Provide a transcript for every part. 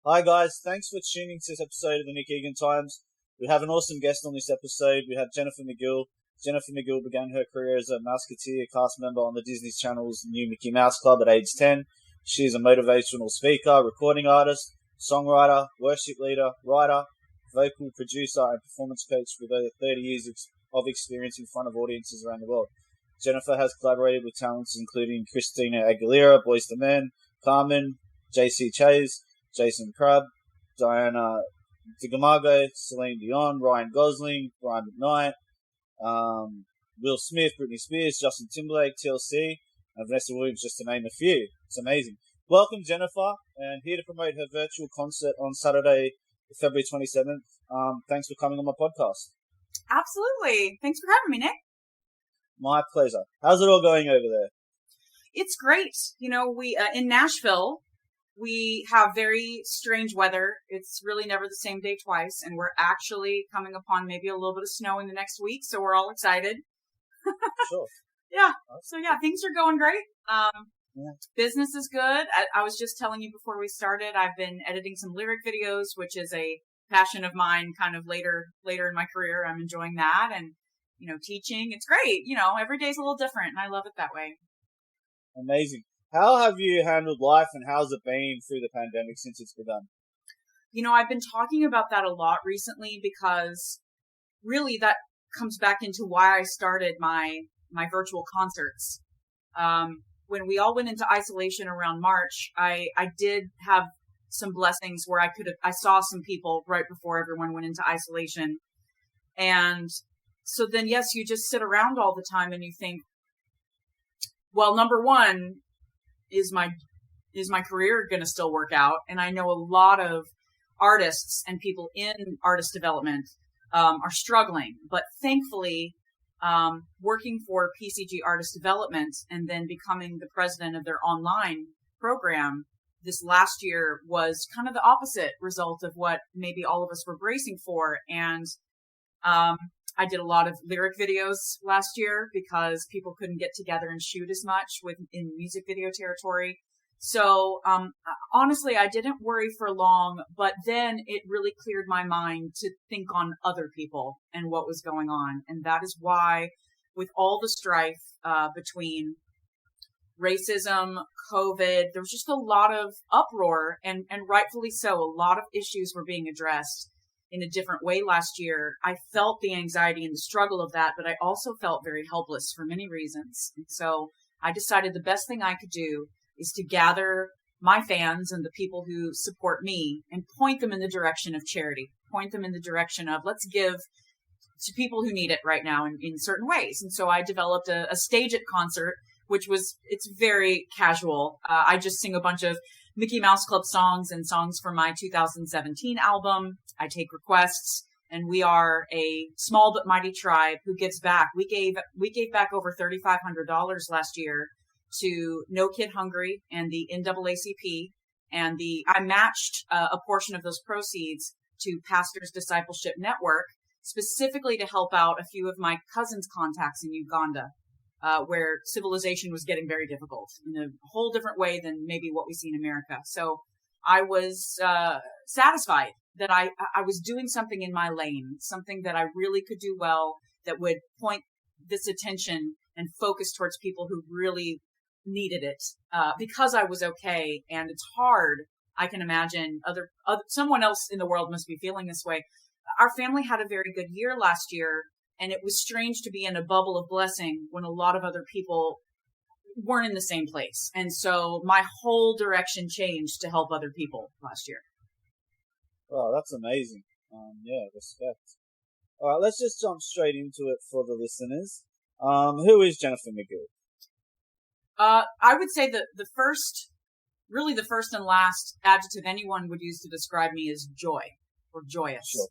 Hi guys, thanks for tuning to this episode of the Nick Egan Times. We have an awesome guest on this episode. We have Jennifer McGill. Jennifer McGill began her career as a Mouseketeer cast member on the Disney Channel's New Mickey Mouse Club at age 10. She is a motivational speaker, recording artist, songwriter, worship leader, writer, vocal producer, and performance coach with over 30 years of experience in front of audiences around the world. Jennifer has collaborated with talents including Christina Aguilera, Boyz II Men, Carman, Chasez, Jason Crabb, Diana Degarmo, Celine Dion, Gosling, McKnight, Will Smith, Britney Spears, Justin Timberlake, TLC, and Vanessa Williams, just to name a few. It's amazing. Welcome, Jennifer, and here to promote her virtual concert on Saturday, February 27th. Thanks for coming on my podcast. Absolutely. Thanks for having me, Nick. My pleasure. How's it all going over there? It's great. We in Nashville, we have very strange weather. It's really never the same day twice, and we're actually coming upon maybe a little bit of snow in the next week, so we're all excited. Sure. Yeah. So things are going great. Yeah. Business is good. I was just telling you before we started, I've been editing some lyric videos, which is a passion of mine kind of later in my career. I'm enjoying that, and teaching. It's great. Every day's a little different, and I love it that way. Amazing. How have you handled life, and how's it been through the pandemic since it's begun? I've been talking about that a lot recently because really that comes back into why I started my virtual concerts. When we all went into isolation around March, I did have some blessings where I saw some people right before everyone went into isolation. And so then, yes, you just sit around all the time and you think, well, number one, is my career going to still work out? And I know a lot of artists and people in artist development are struggling, but thankfully, working for PCG Artist Development and then becoming the president of their online program this last year was kind of the opposite result of what maybe all of us were bracing for. And I did a lot of lyric videos last year because people couldn't get together and shoot as much in music video territory. So honestly, I didn't worry for long, but then it really cleared my mind to think on other people and what was going on. And that is why, with all the strife between racism, COVID, there was just a lot of uproar, and rightfully so. A lot of issues were being addressed in a different way last year. I felt the anxiety and the struggle of that, but I also felt very helpless for many reasons. And so I decided the best thing I could do is to gather my fans and the people who support me and point them in the direction of charity, point them in the direction of let's give to people who need it right now in certain ways. And so I developed a Stage It concert, it's very casual. I just sing a bunch of Mickey Mouse Club songs and songs from my 2017 album. I take requests, and we are a small but mighty tribe who gives back. We gave back over $3,500 last year to No Kid Hungry and the NAACP, and I matched a portion of those proceeds to Pastors Discipleship Network, specifically to help out a few of my cousins' contacts in Uganda, where civilization was getting very difficult in a whole different way than maybe what we see in America. So I was satisfied that I was doing something in my lane, something that I really could do well, that would point this attention and focus towards people who really needed it, because I was okay. And it's hard. I can imagine someone else in the world must be feeling this way. Our family had a very good year last year, and it was strange to be in a bubble of blessing when a lot of other people weren't in the same place. And so my whole direction changed to help other people last year. Wow, that's amazing. Respect. All right, let's just jump straight into it for the listeners. Who is Jennifer McGill? I would say that the first and last adjective anyone would use to describe me is joy or joyous. Sure.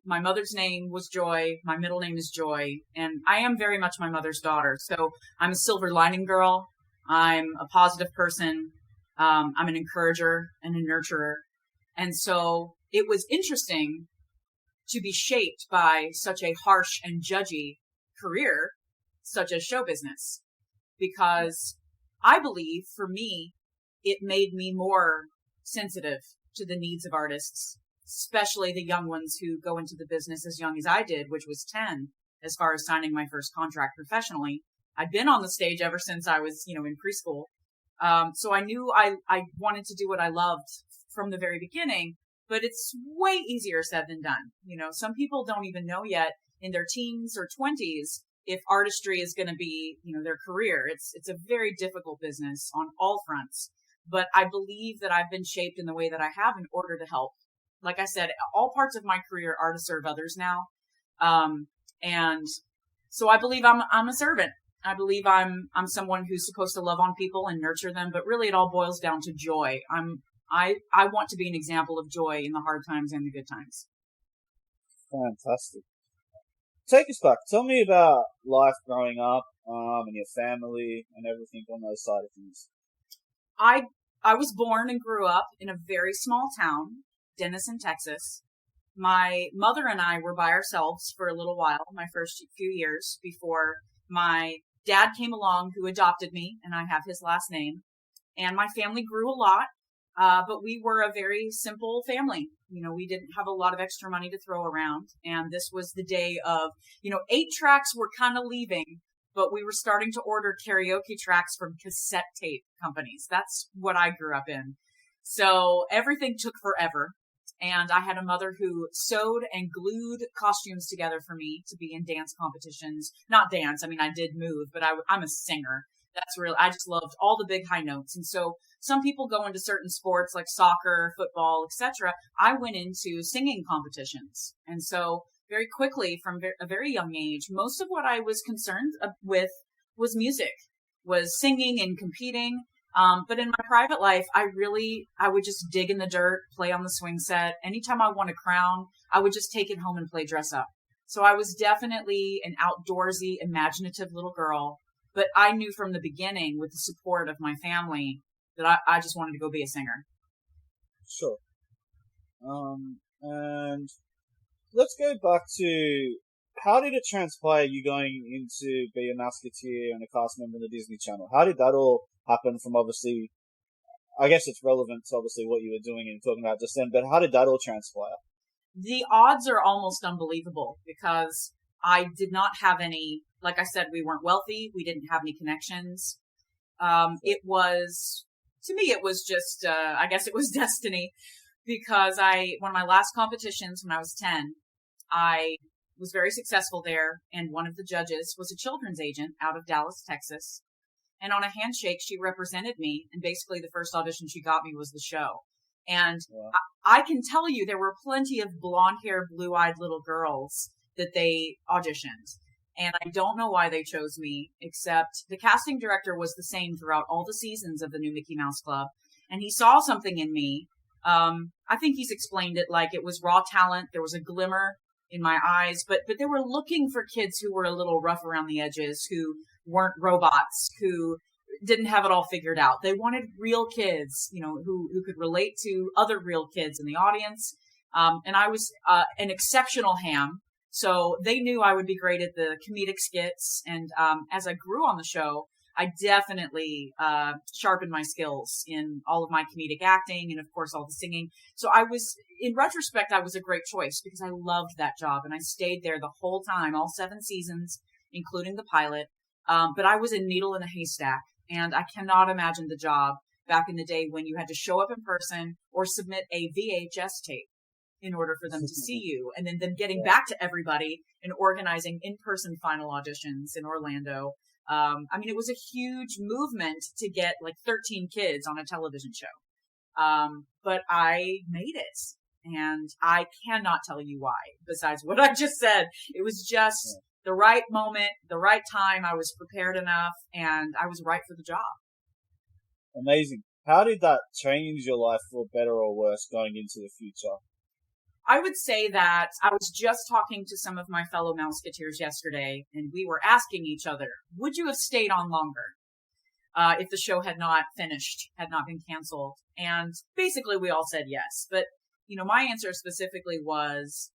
My mother's name was Joy. My middle name is Joy. And I am very much my mother's daughter. So I'm a silver lining girl. I'm a positive person. I'm an encourager and a nurturer. And so it was interesting to be shaped by such a harsh and judgy career, such as show business, because I believe for me, it made me more sensitive to the needs of artists, especially the young ones who go into the business as young as I did, which was 10, as far as signing my first contract professionally. I'd been on the stage ever since I was, in preschool. So I knew I wanted to do what I loved from the very beginning, but it's way easier said than done. Some people don't even know yet in their teens or 20s if artistry is going to be, their career. It's a very difficult business on all fronts, but I believe that I've been shaped in the way that I have in order to help. Like I said, all parts of my career are to serve others now. And so I believe I'm a servant. I believe I'm someone who's supposed to love on people and nurture them, but really it all boils down to joy. I want to be an example of joy in the hard times and the good times. Fantastic. Take us back. Tell me about life growing up, and your family and everything on those side of things. I was born and grew up in a very small town, Denison, Texas. My mother and I were by ourselves for a little while, my first few years, before my dad came along, who adopted me, and I have his last name. And my family grew a lot, but we were a very simple family. We didn't have a lot of extra money to throw around. And this was the day of, 8 tracks were kind of leaving, but we were starting to order karaoke tracks from cassette tape companies. That's what I grew up in. So everything took forever. And I had a mother who sewed and glued costumes together for me to be in dance competitions. Not dance. I mean, I did move, but I'm a singer. That's real. I just loved all the big high notes. And so some people go into certain sports like soccer, football, etc. I went into singing competitions. And so very quickly from a very young age, most of what I was concerned with was music, was singing and competing. But in my private life, I would just dig in the dirt, play on the swing set. Anytime I won a crown, I would just take it home and play dress up. So I was definitely an outdoorsy, imaginative little girl. But I knew from the beginning, with the support of my family, that I just wanted to go be a singer. Sure. And let's go back to, how did it transpire you going into be a Mouseketeer and a cast member on the Disney Channel? How did that all happen from, obviously, I guess it's relevant to obviously what you were doing and talking about just then, but how did that all transpire? The odds are almost unbelievable because I did not have any, like I said, we weren't wealthy. We didn't have any connections. It was, to me, it was just, I guess it was destiny, because one of my last competitions when I was 10, I was very successful there. And one of the judges was a children's agent out of Dallas, Texas. And on a handshake, she represented me. And basically the first audition she got me was the show. And wow. I can tell you there were plenty of blonde-haired, blue-eyed little girls that they auditioned. And I don't know why they chose me, except the casting director was the same throughout all the seasons of the new Mickey Mouse Club. And he saw something in me. I think he's explained it like it was raw talent. There was a glimmer in my eyes, but they were looking for kids who were a little rough around the edges, who weren't robots, who didn't have it all figured out. They wanted real kids, who could relate to other real kids in the audience. And I was an exceptional ham. So they knew I would be great at the comedic skits. And as I grew on the show, I definitely sharpened my skills in all of my comedic acting and, of course, all the singing. So in retrospect, I was a great choice because I loved that job. And I stayed there the whole time, all 7 seasons, including the pilot. But I was a needle in a haystack. And I cannot imagine the job back in the day when you had to show up in person or submit a VHS tape in order for them to see you. And then them getting back to everybody and organizing in-person final auditions in Orlando. It was a huge movement to get like 13 kids on a television show. But I made it. And I cannot tell you why, besides what I just said. It was just the right moment, the right time. I was prepared enough, and I was right for the job. Amazing. How did that change your life for better or worse going into the future? I would say that I was just talking to some of my fellow Mouseketeers yesterday, and we were asking each other, would you have stayed on longer if the show had not finished, had not been canceled? And basically we all said yes. But, my answer specifically was,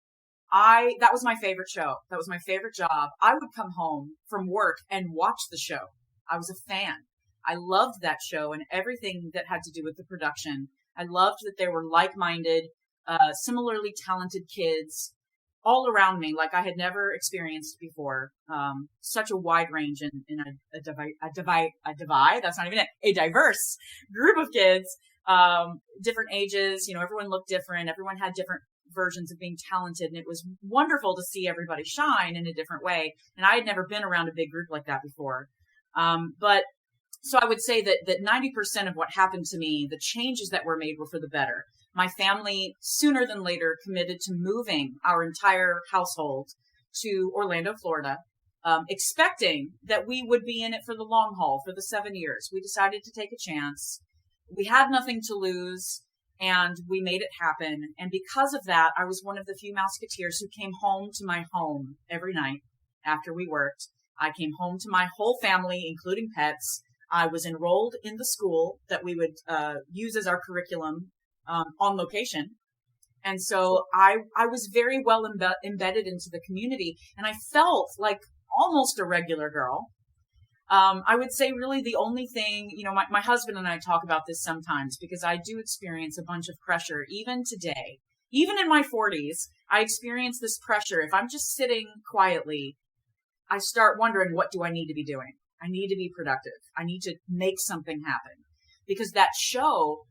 that was my favorite show. That was my favorite job. I would come home from work and watch the show. I was a fan. I loved that show and everything that had to do with the production. I loved that there were like-minded, similarly talented kids all around me, like I had never experienced before. Such a wide range in that's not even it, a diverse group of kids, different ages, everyone looked different. Everyone had different versions of being talented. And it was wonderful to see everybody shine in a different way. And I had never been around a big group like that before. But so I would say that 90% of what happened to me, the changes that were made were for the better. My family, sooner than later, committed to moving our entire household to Orlando, Florida, expecting that we would be in it for the long haul, for the 7 years. We decided to take a chance. We had nothing to lose, and we made it happen. And because of that, I was one of the few Mouseketeers who came home to my home every night after we worked. I came home to my whole family, including pets. I was enrolled in the school that we would use as our curriculum on location. And so I was very well embedded into the community, and I felt like almost a regular girl. I would say really the only thing, my husband and I talk about this sometimes because I do experience a bunch of pressure even today. Even in my 40s, I experience this pressure. If I'm just sitting quietly, I start wondering, what do I need to be doing? I need to be productive. I need to make something happen, because that show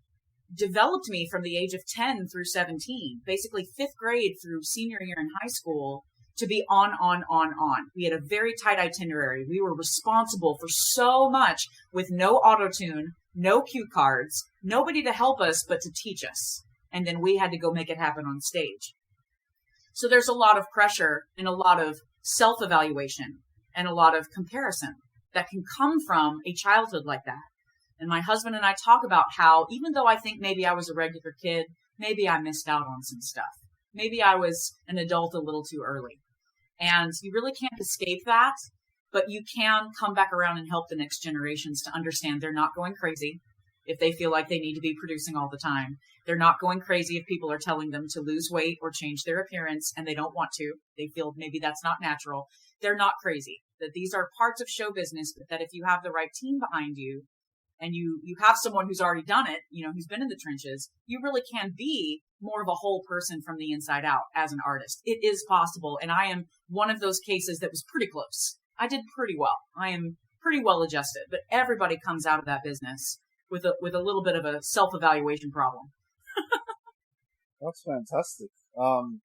developed me from the age of 10 through 17, basically 5th grade through senior year in high school, to be on. We had a very tight itinerary. We were responsible for so much with no auto-tune, no cue cards, nobody to help us but to teach us. And then we had to go make it happen on stage. So there's a lot of pressure and a lot of self-evaluation and a lot of comparison that can come from a childhood like that. And my husband and I talk about how, even though I think maybe I was a regular kid, maybe I missed out on some stuff. Maybe I was an adult a little too early. And you really can't escape that, but you can come back around and help the next generations to understand they're not going crazy if they feel like they need to be producing all the time. They're not going crazy if people are telling them to lose weight or change their appearance and they don't want to. They feel maybe that's not natural. They're not crazy. That these are parts of show business, but that if you have the right team behind you and you have someone who's already done it, who's been in the trenches, you really can be more of a whole person from the inside out as an artist. It is possible. And I am one of those cases that was pretty close. I did pretty well. I am pretty well adjusted, but everybody comes out of that business with a little bit of a self-evaluation problem. That's fantastic.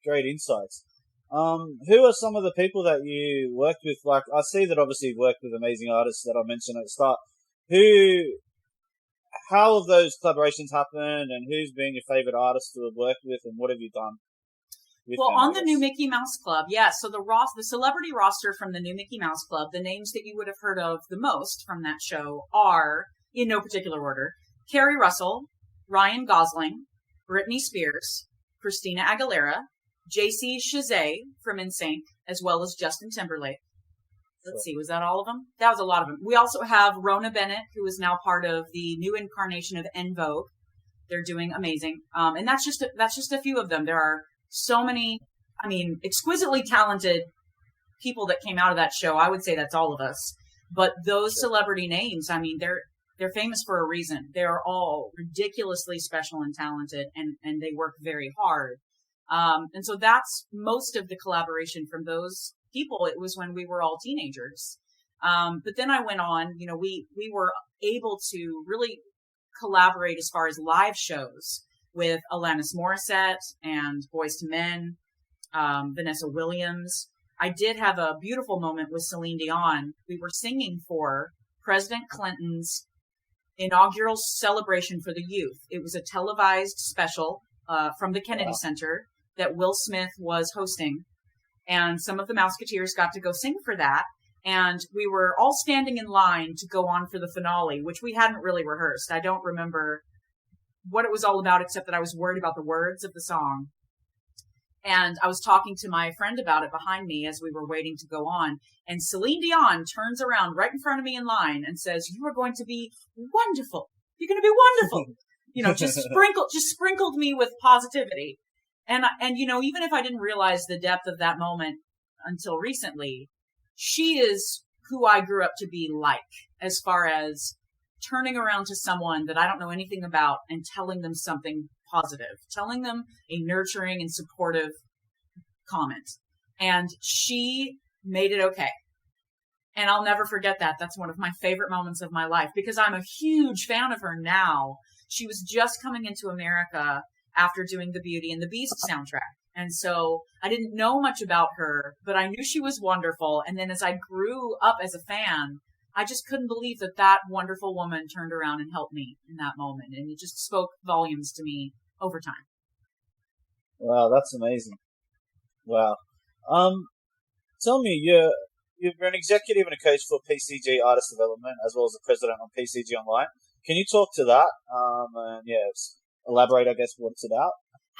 Great insights. Who are some of the people that you worked with? Like, I see that obviously you've worked with amazing artists that I mentioned at the start. How have those collaborations happened, and who's been your favorite artist to have worked with, and what have you done with Well, them, on the new Mickey Mouse Club, so the celebrity roster from the new Mickey Mouse Club, the names that you would have heard of the most from that show are, in no particular order, Carrie Russell, Ryan Gosling, Britney Spears, Christina Aguilera, Chasez from NSYNC, as well as Justin Timberlake. Let's see, was that all of them? That was a lot of them. We also have Rona Bennett, who is now part of the new incarnation of En Vogue. They're doing amazing. And that's just a few of them. There are so many, exquisitely talented people that came out of that show. I would say that's all of us. But those celebrity names, they're famous for a reason. They are all ridiculously special and talented, and they work very hard. And so that's most of the collaboration from those people. It was when we were all teenagers. But then I went on, we were able to really collaborate as far as live shows with Alanis Morissette and Boyz II Men, Vanessa Williams. I did have a beautiful moment with Celine Dion. We were singing for President Clinton's inaugural celebration for the youth. It was a televised special from the Kennedy Center that Will Smith was hosting. And some of the Mouseketeers got to go sing for that. And we were all standing in line to go on for the finale, which we hadn't really rehearsed. I don't remember what it was all about, except that I was worried about the words of the song. And I was talking to my friend about it behind me as we were waiting to go on. And Celine Dion turns around right in front of me in line and says, "You are going to be wonderful. You're going to be wonderful." Just sprinkled me with positivity. And even if I didn't realize the depth of that moment until recently, she is who I grew up to be like, as far as turning around to someone that I don't know anything about and telling them something positive, telling them a nurturing and supportive comment. And she made it okay. And I'll never forget that. That's one of my favorite moments of my life because I'm a huge fan of her now. She was just coming into America after doing the Beauty and the Beast soundtrack. And so I didn't know much about her, but I knew she was wonderful. And then as I grew up as a fan, I just couldn't believe that that wonderful woman turned around and helped me in that moment. And it just spoke volumes to me over time. Wow, that's amazing. Wow. Tell me, you're an executive and a coach for PCG Artist Development, as well as the president on PCG Online. Can you talk to that? And elaborate, I guess, what it's about.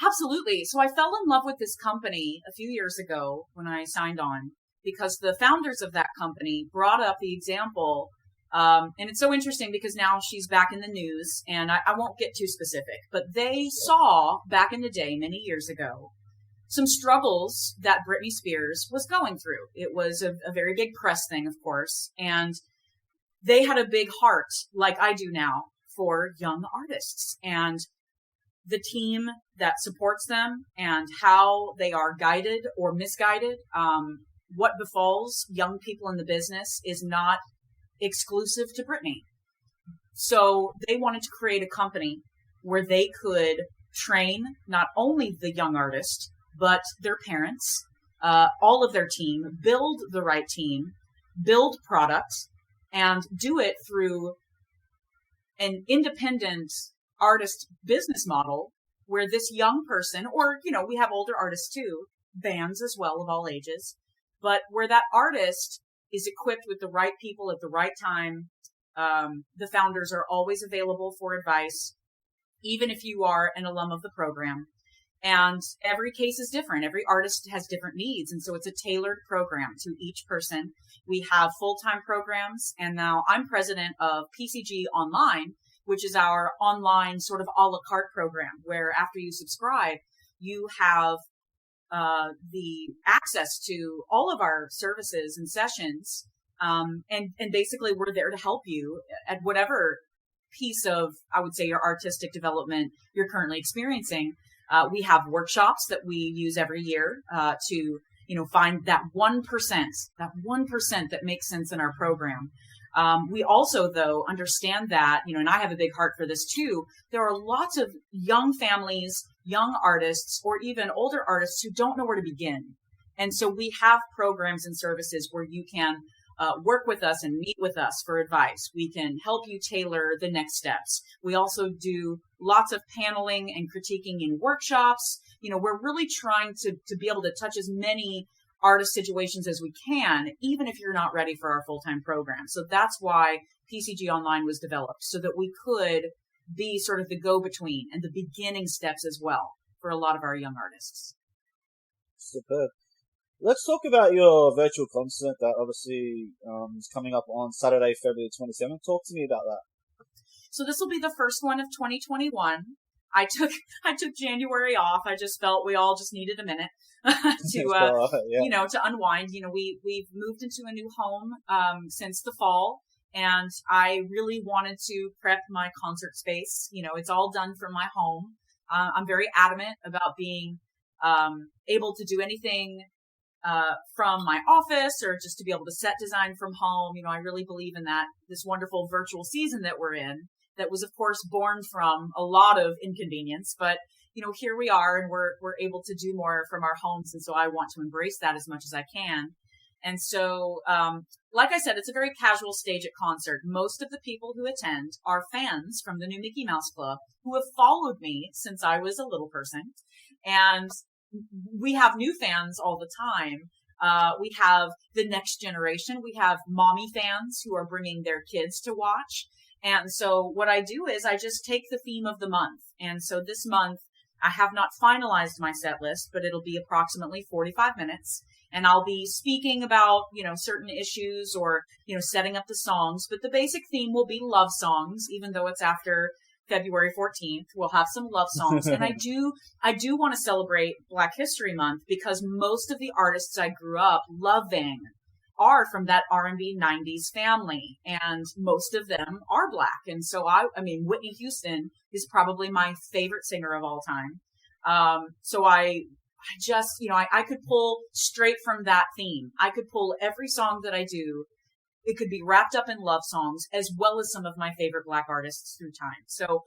Absolutely. So I fell in love with this company a few years ago when I signed on because the founders of that company brought up the example. And it's so interesting because now she's back in the news and I won't get too specific, but they saw back in the day, many years ago, some struggles that Britney Spears was going through. It was a very big press thing, of course. And they had a big heart, like I do now, for young artists. And the team that supports them and how they are guided or misguided. What befalls young people in the business is not exclusive to Britney. So they wanted to create a company where they could train not only the young artist, but their parents, all of their team, build the right team, build products, and do it through an independent artist business model where this young person, or, we have older artists too, bands as well of all ages, but where that artist is equipped with the right people at the right time. The founders are always available for advice, even if you are an alum of the program. And every case is different. Every artist has different needs. And so it's a tailored program to each person. We have full-time programs. And now I'm president of PCG Online, which is our online sort of a la carte program where after you subscribe, you have the access to all of our services and sessions. And basically we're there to help you at whatever piece of, I would say, your artistic development you're currently experiencing. We have workshops that we use every year to, find that 1%, that makes sense in our program. We also, though, understand that, and I have a big heart for this too, there are lots of young families, young artists, or even older artists who don't know where to begin. And so we have programs and services where you can work with us and meet with us for advice. We can help you tailor the next steps. We also do lots of paneling and critiquing in workshops. We're really trying to be able to touch as many artist situations as we can, even if you're not ready for our full-time program. So that's why PCG Online was developed, so that we could be sort of the go-between and the beginning steps as well for a lot of our young artists. Superb. Let's talk about your virtual concert that obviously is coming up on Saturday, February 27th. Talk to me about that. So this will be the first one of 2021. I took January off. I just felt we all just needed a minute to unwind. We've moved into a new home since the fall, and I really wanted to prep my concert space. It's all done from my home. I'm very adamant about being able to do anything from my office or just to be able to set design from home. I really believe in this wonderful virtual season that we're in. That was, of course, born from a lot of inconvenience, but, here we are and we're able to do more from our homes. And so I want to embrace that as much as I can. And so, like I said, it's a very casual stage at concert. Most of the people who attend are fans from the new Mickey Mouse Club who have followed me since I was a little person. And we have new fans all the time. We have the next generation. We have mommy fans who are bringing their kids to watch. And so what I do is I just take the theme of the month. And so this month, I have not finalized my set list, but it'll be approximately 45 minutes. And I'll be speaking about, certain issues or, setting up the songs. But the basic theme will be love songs, even though it's after February 14th. We'll have some love songs. And I do want to celebrate Black History Month because most of the artists I grew up loving are from that R&B 90s family, and most of them are Black. And so I mean, Whitney Houston is probably my favorite singer of all time. So I just, I could pull straight from that theme. I could pull every song that I do. It could be wrapped up in love songs as well as some of my favorite Black artists through time. So,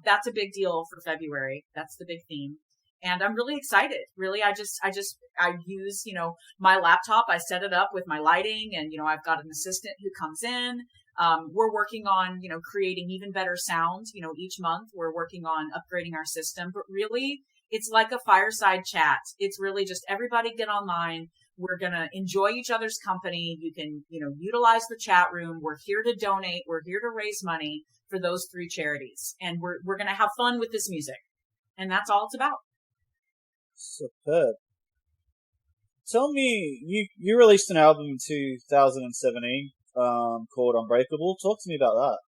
that's a big deal for February. That's the big theme. And I'm really excited. Really, I use, my laptop. I set it up with my lighting, and, I've got an assistant who comes in. We're working on, creating even better sound. Each month we're working on upgrading our system, but really it's like a fireside chat. It's really just everybody get online. We're going to enjoy each other's company. You can, utilize the chat room. We're here to donate. We're here to raise money for those 3 charities. And we're going to have fun with this music. And that's all it's about. Superb. Tell me, you released an album in 2017 called Unbreakable. Talk to me about that.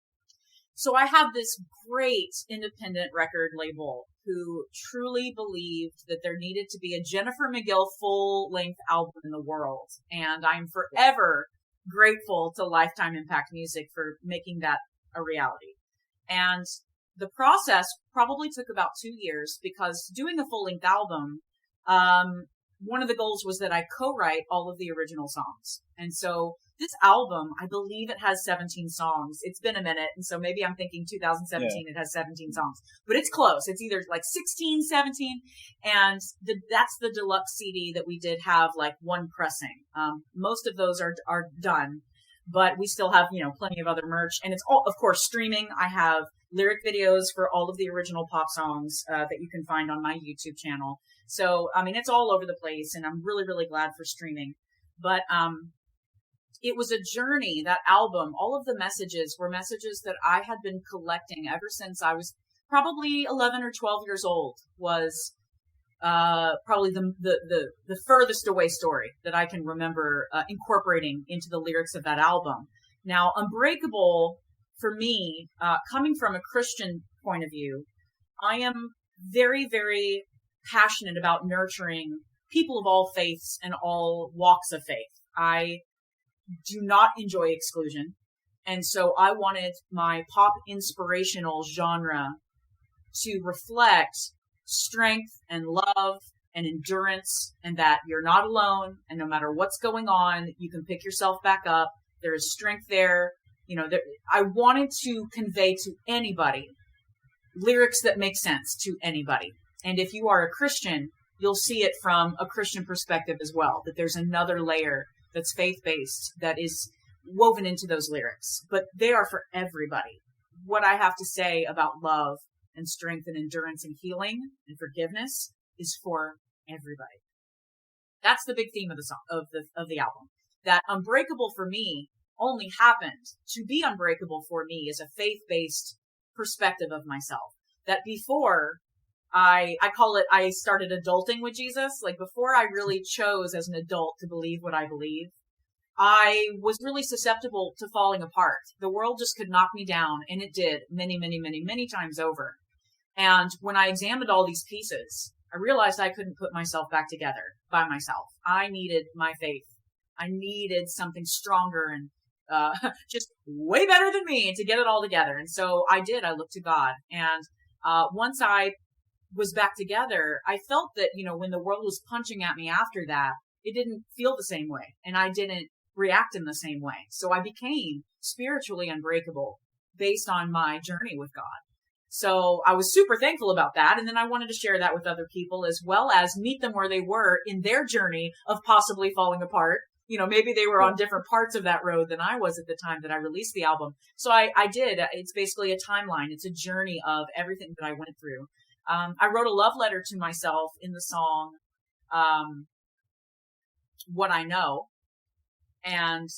So I have this great independent record label who truly believed that there needed to be a Jennifer McGill full-length album in the world. And I'm forever grateful to Lifetime Impact Music for making that a reality. And the process probably took about 2 years, because doing a full-length album, one of the goals was that I co-write all of the original songs. And so this album, I believe it has 17 songs. It's been a minute, and so maybe I'm thinking 2017 It has 17 songs. But it's close. It's either like 16, 17, and that's the deluxe CD that we did have like one pressing. Most of those are done, but we still have, plenty of other merch. And it's all, of course, streaming. I have lyric videos for all of the original pop songs that you can find on my YouTube channel. So, I mean, it's all over the place, and I'm really, really glad for streaming. But it was a journey, that album. All of the messages were messages that I had been collecting ever since I was probably 11 or 12 years old, was probably the furthest away story that I can remember incorporating into the lyrics of that album. Now, Unbreakable, for me, coming from a Christian point of view, I am very, very passionate about nurturing people of all faiths and all walks of faith. I do not enjoy exclusion. And so I wanted my pop inspirational genre to reflect strength and love and endurance, and that you're not alone, and no matter what's going on, you can pick yourself back up. There is strength there. I wanted to convey to anybody lyrics that make sense to anybody. And if you are a Christian, you'll see it from a Christian perspective as well, that there's another layer that's faith-based that is woven into those lyrics. But they are for everybody. What I have to say about love and strength and endurance and healing and forgiveness is for everybody. That's the big theme of the song, of the album. That Unbreakable for me only happened to be unbreakable for me as a faith-based perspective of myself. That before I call it, I started adulting with Jesus. Like before I really chose as an adult to believe what I believe, I was really susceptible to falling apart. The world just could knock me down, and it did many, many, many, many times over. And when I examined all these pieces, I realized I couldn't put myself back together by myself. I needed my faith. I needed something stronger and just way better than me to get it all together. And so I did. I looked to God. And once I was back together, I felt that, when the world was punching at me after that, it didn't feel the same way. And I didn't react in the same way. So I became spiritually unbreakable based on my journey with God. So I was super thankful about that. And then I wanted to share that with other people, as well as meet them where they were in their journey of possibly falling apart. Maybe they were on different parts of that road than I was at the time that I released the album. So I did. It's basically a timeline. It's a journey of everything that I went through. I wrote a love letter to myself in the song, What I Know. And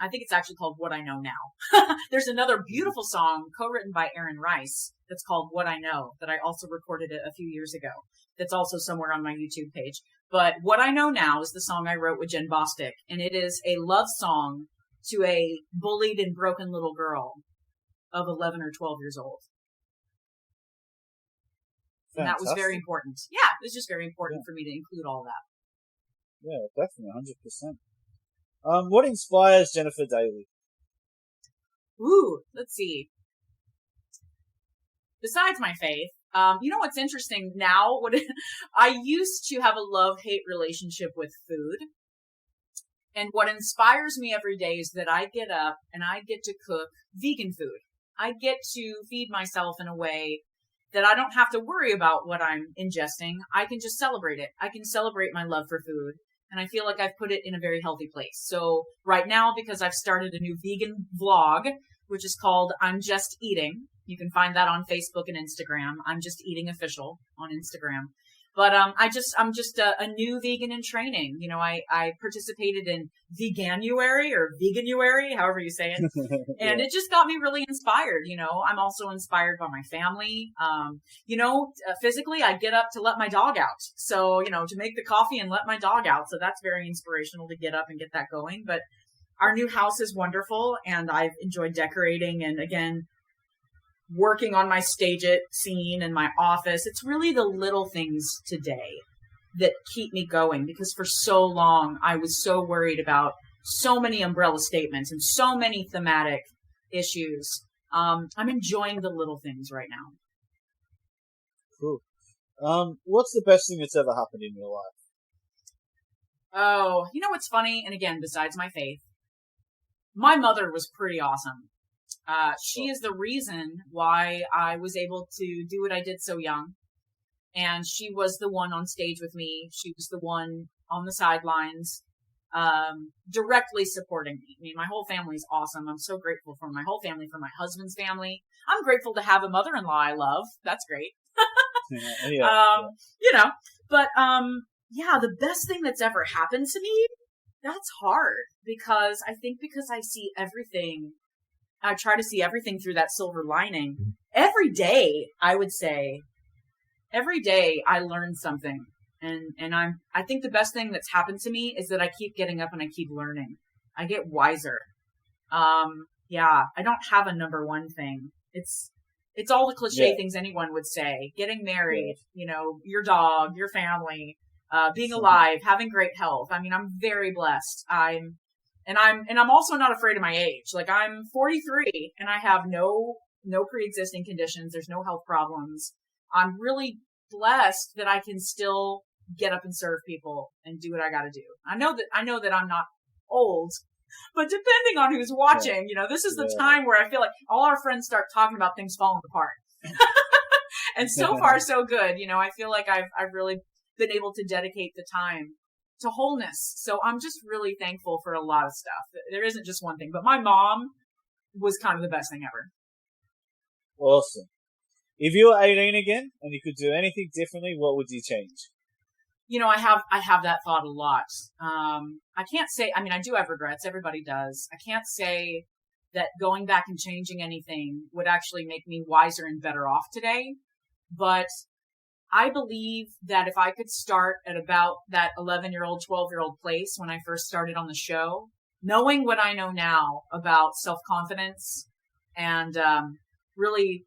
I think it's actually called What I Know Now. There's another beautiful song co-written by Aaron Rice that's called What I Know that I also recorded a few years ago. That's also somewhere on my YouTube page. But What I Know Now is the song I wrote with Jen Bostic. And it is a love song to a bullied and broken little girl of 11 or 12 years old. And that was very important. Yeah, it was just very important for me to include all that. Yeah, definitely, 100%. What inspires Jennifer daily? Ooh, let's see. Besides my faith, you know what's interesting now? I used to have a love-hate relationship with food. And what inspires me every day is that I get up and I get to cook vegan food. I get to feed myself in a way that I don't have to worry about what I'm ingesting. I can just celebrate it. I can celebrate my love for food. And I feel like I've put it in a very healthy place. So right now, because I've started a new vegan vlog, which is called I'm Just Eating. You can find that on Facebook and Instagram. I'm Just Eating Official on Instagram. But I'm just a new vegan in training. You know, I participated in Veganuary or Veganuary, however you say it. And it just got me really inspired. You know, I'm also inspired by my family. Physically, I get up to let my dog out. So, you know, to make the coffee and let my dog out. So that's very inspirational to get up and get that going. But our new house is wonderful and I've enjoyed decorating and again, working on my stage it scene in my office. It's really the little things today that keep me going because for so long I was so worried about so many umbrella statements and so many thematic issues. I'm enjoying the little things right now. Cool. What's the best thing that's ever happened in your life? Oh, you know what's funny? And again, besides my faith, my mother was pretty awesome. She is the reason why I was able to do what I did so young. And she was the one on stage with me. She was the one on the sidelines, directly supporting me. I mean, my whole family is awesome. I'm so grateful for my whole family, for my husband's family. I'm grateful to have a mother-in-law I love. That's great. The best thing that's ever happened to me, that's hard because I see everything. I try to see everything through that silver lining. Every day, I would say, every day I learn something. And I think the best thing that's happened to me is that I keep getting up and I keep learning. I get wiser. I don't have a number one thing. It's all the cliche things anyone would say. Getting married, you know, your dog, your family, being alive, having great health. I mean, I'm very blessed. And I'm also not afraid of my age. Like I'm 43 and I have no pre-existing conditions. There's no health problems. I'm really blessed that I can still get up and serve people and do what I got to do. I know that I'm not old, but depending on who's watching, you know, this is the time where I feel like all our friends start talking about things falling apart. And so far so good. You know, I feel like I've really been able to dedicate the time to wholeness. So I'm just really thankful for a lot of stuff. There isn't just one thing, but my mom was kind of the best thing ever. Awesome. If you were 18 again and you could do anything differently, what would you change? You know, I have that thought a lot. I can't say, I mean, I do have regrets. Everybody does. I can't say that going back and changing anything would actually make me wiser and better off today. But I believe that if I could start at about that 11-year-old, 12-year-old place when I first started on the show, knowing what I know now about self-confidence and really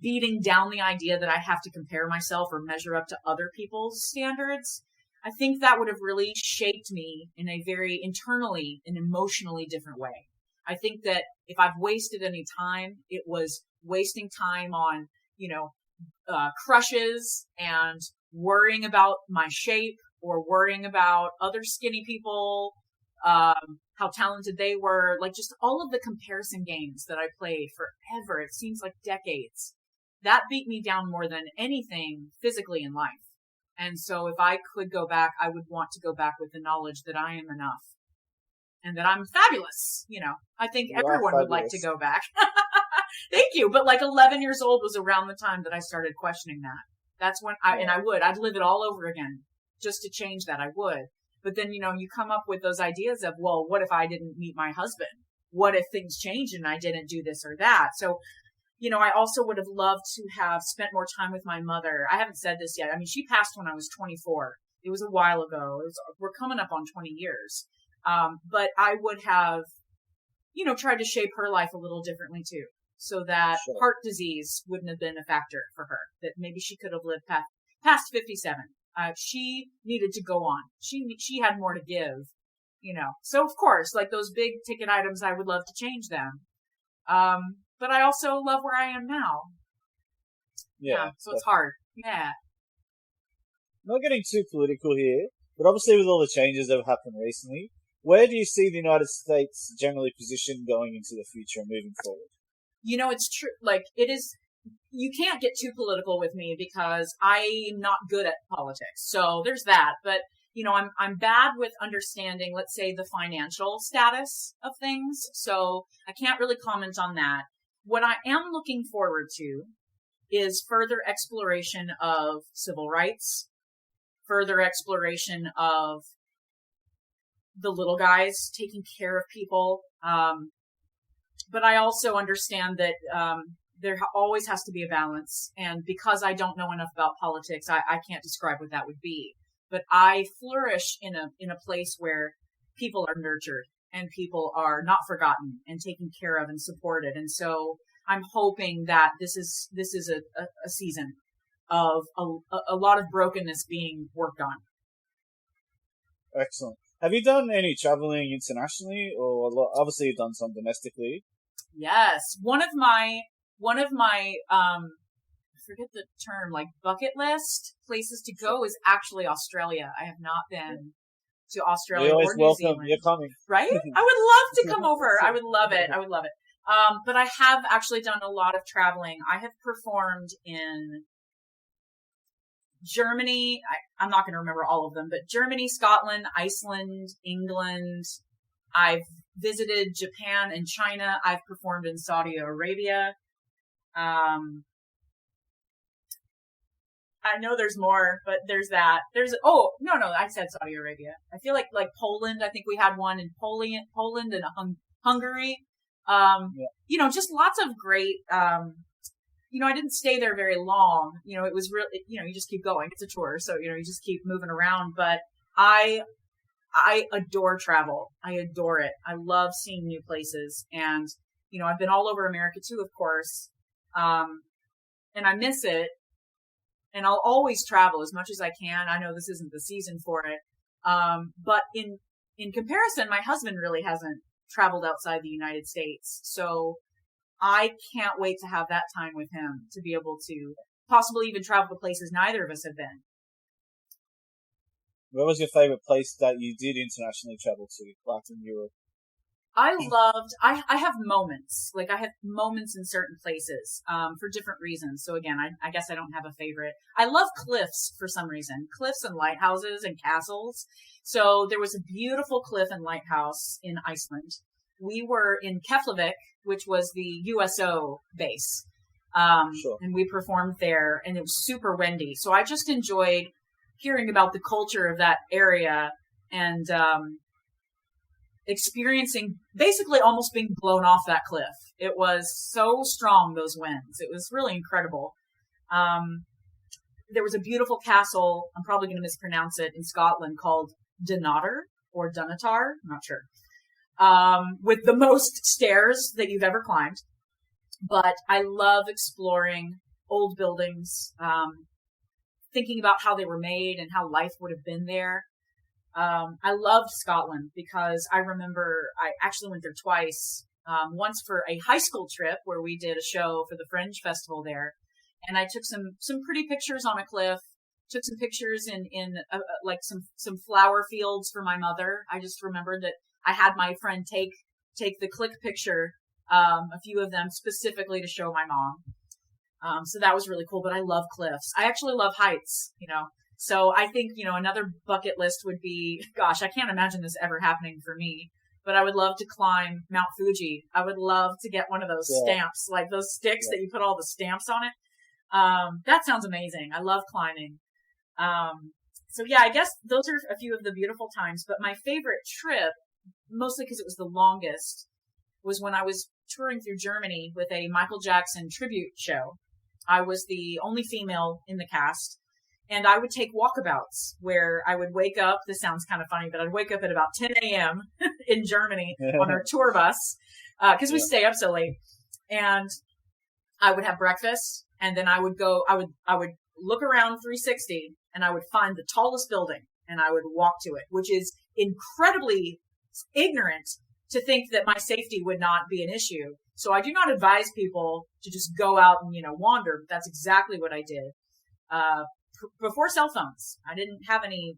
beating down the idea that I have to compare myself or measure up to other people's standards, I think that would have really shaped me in a very internally and emotionally different way. I think that if I've wasted any time, it was wasting time on, you know, crushes and worrying about my shape or worrying about other skinny people, how talented they were, like just all of the comparison games that I played forever. It seems like decades. That beat me down more than anything physically in life. And so if I could go back, I would want to go back with the knowledge that I am enough and that I'm fabulous. You know, I think everyone would like to go back. Thank you. But like 11 years old was around the time that I started questioning that. That's when I'd live it all over again just to change that. I would. But then, you know, you come up with those ideas of, well, what if I didn't meet my husband? What if things changed and I didn't do this or that? So, you know, I also would have loved to have spent more time with my mother. I haven't said this yet. I mean, she passed when I was 24. It was a while ago. We're coming up on 20 years. But I would have, you know, tried to shape her life a little differently too. So that heart disease wouldn't have been a factor for her, that maybe she could have lived past 57. She needed to go on. She had more to give, So of course, like those big ticket items, I would love to change them. But I also love where I am now. Yeah. So it's hard. Yeah. Not getting too political here, but obviously with all the changes that have happened recently, where do you see the United States generally positioned going into the future and moving forward? It's true. Like it is, you can't get too political with me because I'm not good at politics. So there's that. But, I'm bad with understanding, let's say, the financial status of things. So I can't really comment on that. What I am looking forward to is further exploration of civil rights, further exploration of the little guys taking care of people. But I also understand that there always has to be a balance. And because I don't know enough about politics, I can't describe what that would be. But I flourish in a place where people are nurtured and people are not forgotten and taken care of and supported. And so I'm hoping that this is a season of a lot of brokenness being worked on. Excellent. Have you done any traveling internationally, or obviously you've done some domestically? Yes. One of my I forget the term, like bucket list places to go is actually Australia. I have not been to Australia or New Zealand. You're coming. Right? I would love to come over. I would love it. But I have actually done a lot of traveling. I have performed in Germany. I'm not going to remember all of them, but Germany, Scotland, Iceland, England. I've visited Japan and China. I've performed in Saudi Arabia. I know there's more, but there's that. No, I said Saudi Arabia. I feel like Poland. I think we had one in Poland and Hungary. Just lots of great, I didn't stay there very long. It was really, you just keep going. It's a tour. So, you just keep moving around. But I adore travel. I adore it. I love seeing new places. And, I've been all over America too, of course. And I miss it. And I'll always travel as much as I can. I know this isn't the season for it. But in comparison, my husband really hasn't traveled outside the United States. So I can't wait to have that time with him to be able to possibly even travel to places neither of us have been. Where was your favorite place that you did internationally travel to, like in Europe? I have moments. Like I have moments in certain places, for different reasons. So again, I guess I don't have a favorite. I love cliffs for some reason. Cliffs and lighthouses and castles. So there was a beautiful cliff and lighthouse in Iceland. We were in Keflavik, which was the USO base. Sure. And we performed there and it was super windy. So I just enjoyed hearing about the culture of that area and, experiencing basically almost being blown off that cliff. It was so strong, those winds. It was really incredible. There was a beautiful castle, I'm probably going to mispronounce it, in Scotland called Dunatar or Dunatar, I'm not sure, with the most stairs that you've ever climbed. But I love exploring old buildings, thinking about how they were made and how life would have been there. I loved Scotland because I remember I actually went there twice. Once for a high school trip where we did a show for the Fringe Festival there. And I took some pretty pictures on a cliff, took some pictures in like some flower fields for my mother. I just remembered that I had my friend take the click picture, a few of them specifically to show my mom. So that was really cool, but I love cliffs. I actually love heights, So I think, another bucket list would be, gosh, I can't imagine this ever happening for me, but I would love to climb Mount Fuji. I would love to get one of those stamps, like those sticks that you put all the stamps on it. That sounds amazing. I love climbing. So yeah, I guess those are a few of the beautiful times, but my favorite trip, mostly because it was the longest, was when I was touring through Germany with a Michael Jackson tribute show. I was the only female in the cast. And I would take walkabouts where I would wake up. This sounds kind of funny, but I'd wake up at about 10 a.m. in Germany on our tour bus because we stay up so late. And I would have breakfast, and then I would look around 360, and I would find the tallest building, and I would walk to it, which is incredibly ignorant to think that my safety would not be an issue. So I do not advise people to just go out and, wander. But that's exactly what I did. Before cell phones, I didn't have any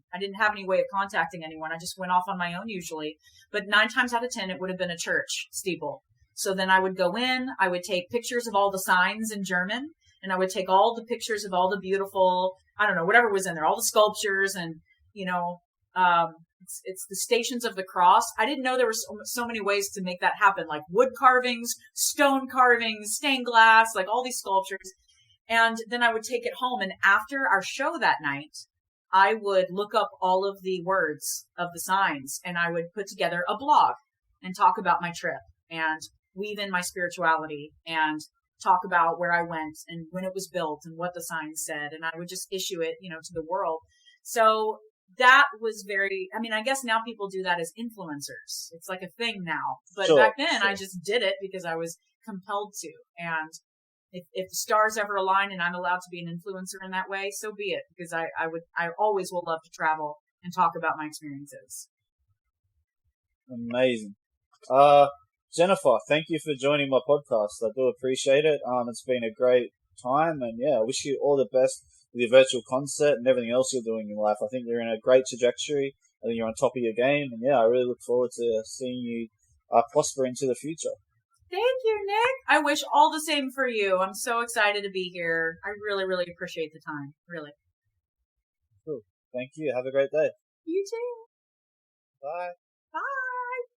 way of contacting anyone. I just went off on my own usually, but 9 times out of 10, it would have been a church steeple. So then I would go in, I would take pictures of all the signs in German, and I would take all the pictures of all the beautiful, I don't know, whatever was in there, all the sculptures and, it's the Stations of the Cross. I didn't know there were so many ways to make that happen, like wood carvings, stone carvings, stained glass, like all these sculptures. And then I would take it home. And after our show that night, I would look up all of the words of the signs and I would put together a blog and talk about my trip and weave in my spirituality and talk about where I went and when it was built and what the signs said. And I would just issue it, to the world. So that was I guess now people do that as influencers. It's like a thing now. But back then I just did it because I was compelled to. And if the stars ever align and I'm allowed to be an influencer in that way, so be it. Because I always will love to travel and talk about my experiences. Amazing. Jennifer, thank you for joining my podcast. I do appreciate it. It's been a great time, and I wish you all the best with your virtual concert and everything else you're doing in life. I think you're in a great trajectory. I think you're on top of your game, and I really look forward to seeing you prosper into the future. Thank you, Nick. I wish all the same for you. I'm so excited to be here. I really, really appreciate the time. Really. Cool. Thank you. Have a great day. You too. Bye.